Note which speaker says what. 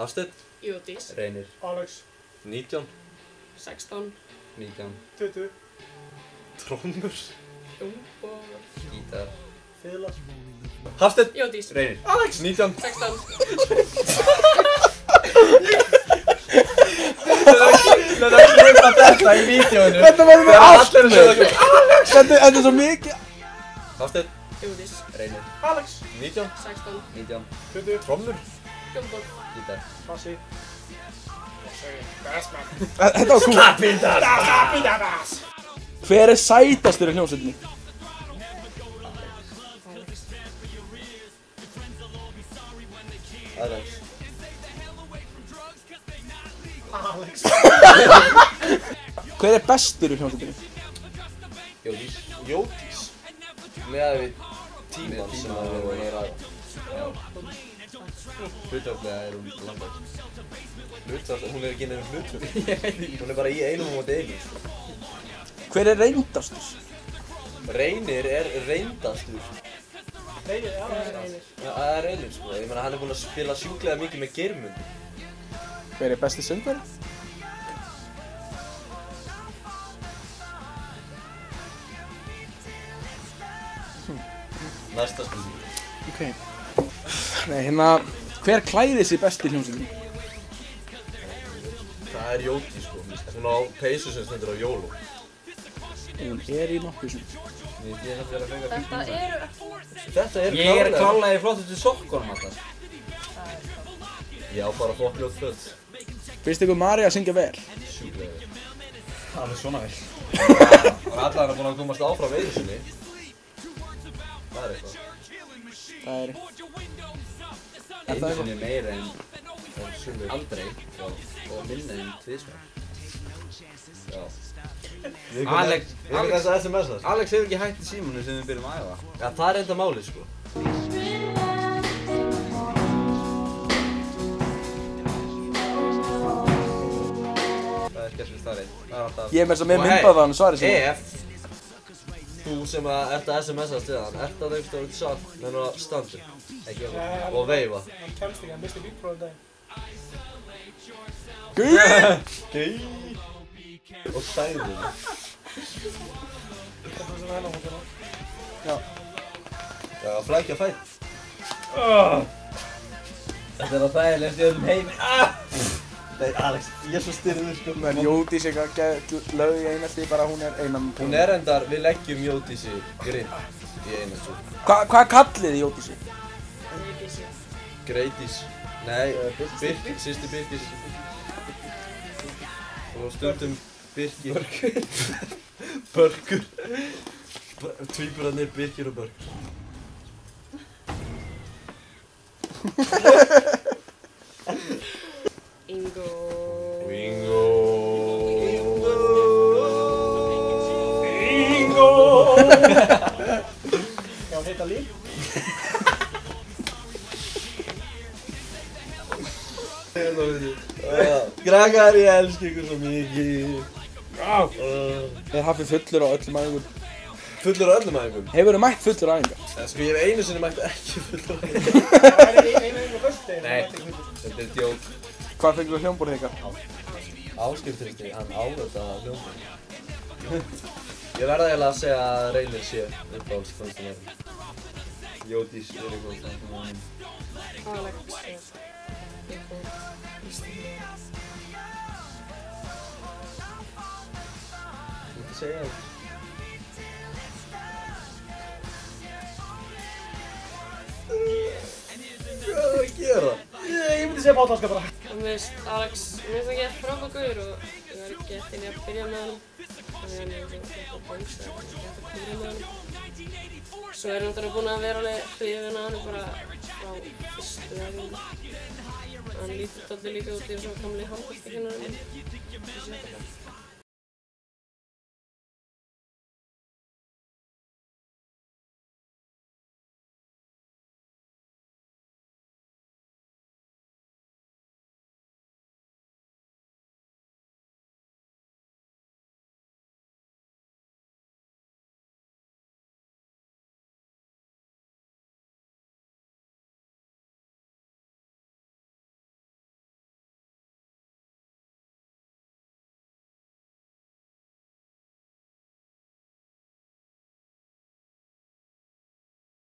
Speaker 1: Hafsteinn.
Speaker 2: Jódís.
Speaker 1: Reynir.
Speaker 3: Alex.
Speaker 1: 19.
Speaker 2: 16.
Speaker 1: 19.
Speaker 3: 20.
Speaker 1: Trommur.
Speaker 2: Hljómborð.
Speaker 1: Gítar.
Speaker 3: Fiðla.
Speaker 1: Hafsteinn.
Speaker 2: Jódís.
Speaker 1: Reynir. Alex. 19.
Speaker 2: 16.
Speaker 1: Það er ekki nefnt þetta í vídeóinu.
Speaker 4: Þetta var með allt
Speaker 1: Allir að
Speaker 4: Alex! Þetta er svo mikið.
Speaker 1: Hafsteinn.
Speaker 2: Jódís.
Speaker 1: Reynir.
Speaker 3: Alex.
Speaker 1: 19.
Speaker 2: 16.
Speaker 1: 19.
Speaker 3: 20.
Speaker 1: Trommur.
Speaker 2: Hljómborð.
Speaker 1: Gítar.
Speaker 3: Bassi. Bassman.
Speaker 4: Þetta var cool.
Speaker 3: Slappindabass.
Speaker 4: Hver er sætastur í hljómsveitinni?
Speaker 1: Alex.
Speaker 3: Alex.
Speaker 4: Hver er bestur í hljómsveitinni?
Speaker 1: Jódís. Jódís. Með við tímann sem að við vorum að ræða. Hlutfallslega er hún langbæst. Hlutfallslega, hún er ekki nefnum hlutfall. Ég veit ekki. Hún er bara í einum á móti einu.
Speaker 4: Hver er reyndastur?
Speaker 1: Reynir er reyndastur.
Speaker 3: Reynir, já, Reynir.
Speaker 1: Já, það er Reynir sko. Ég meina hann er búinn að spila sjúklega mikið með Geirmundi.
Speaker 4: Hver er besti söngvari?
Speaker 1: Næsta spurning.
Speaker 4: Ok. Nei, hérna, hver klæðir sig best í hljómsveitinni?
Speaker 1: Það er Jódís sko. Hún á peysu sem stendur á Jóló.
Speaker 4: Hún er í nokkuð sem.
Speaker 1: Ég er að vera að fenga
Speaker 2: Þetta
Speaker 1: bílum.
Speaker 2: eru...
Speaker 1: Þetta er
Speaker 5: Ég er klálega í flottustu sokkunum alltaf.
Speaker 1: Já, bara flottljótt föt.
Speaker 4: Finnst ykkur María að syngja vel?
Speaker 1: Sjúklega.
Speaker 5: Alveg svona vel.
Speaker 1: Það er allavega búinn að komast áfram einu sinni. Það er eitthvað.
Speaker 4: Það er...
Speaker 5: Einu sinni meira en
Speaker 1: Sumir.
Speaker 5: aldrei og minna en tvisvar.
Speaker 1: Já.
Speaker 5: Alex-
Speaker 1: Við erum þess að SMS-a sko.
Speaker 5: Alex hefur ekki hætt í símanum sem við byrjum að æfa.
Speaker 1: Já, það er enda málið sko.
Speaker 5: Það er skemmtileg starrið. Það er alltaf...
Speaker 4: Ég er með þess að með
Speaker 5: Og
Speaker 4: myndað það hann svarið sem.
Speaker 5: Ef
Speaker 1: Þú sem ert að SMS-a stiðan, ert að einhverstað út í sal, menn að standa. Ekki að og veifa.
Speaker 3: Hann kemst ekki, hann misti bílprófið daginn.
Speaker 4: Gauð!
Speaker 1: Og stæðið.
Speaker 3: Þetta er sem hennar hóttina.
Speaker 4: Já.
Speaker 1: Já, flækja fætt.
Speaker 5: þetta er að þægilegast í öllum heimi.
Speaker 1: Nei, Alex, ég er svo styrður sko.
Speaker 4: Men Jódís eitthvað gæði lög í einelti bara hún er einan.
Speaker 1: Hún er endar, við leggjum Jódísi grind í einelti.
Speaker 4: Hvað kallið þið Jódísi?
Speaker 2: Jódísi.
Speaker 1: Greitís. Nei, Birkir, sýsti Birkis. Og stundum Birkir. Börkur. Tvíburarnir Birkir og Börkur.
Speaker 2: Ingo.
Speaker 1: Bingo.
Speaker 3: Bingo! Já, hann heita Líf.
Speaker 1: Krakkar, ég elska ykkur svo mikið.
Speaker 4: Er Hafið fullur á öllum æfingum?
Speaker 1: Fullur á öllum æfingum.
Speaker 4: Hefur þið mætt fullur á æfingar?
Speaker 1: Sko, ég hef einu sinni mætti ekki fullur á æfingum.
Speaker 3: Það er einu á föstudegi.
Speaker 1: Nei. Þetta er djók.
Speaker 4: Hvað fengið við hljómborðið ykkar?
Speaker 1: Áskiptristi, hann á þetta hljómborð. Ég verða eiginlega að segja að Reynir sé uppáhaldstónlistin er. Jódís er uppáhaldstónlistin er.
Speaker 2: Alex er
Speaker 1: Þú ert að segja það. Hvað er það að gera?
Speaker 3: Ég myndi segja Páll Óskar bara.
Speaker 2: Og mér finnst Alex, mér finnst hann gett frábær gaur og ég var ekki gett inn í að byrja með honum. Þannig að hann er svona bóns að hann gett að byrja með honum. Svo er hann náttúrulega búinn að vera alveg hrifinn af hann bara frá fyrstu æfingu. Hann lítur dálítið líka út eins og gamli handboltakennarinn minn.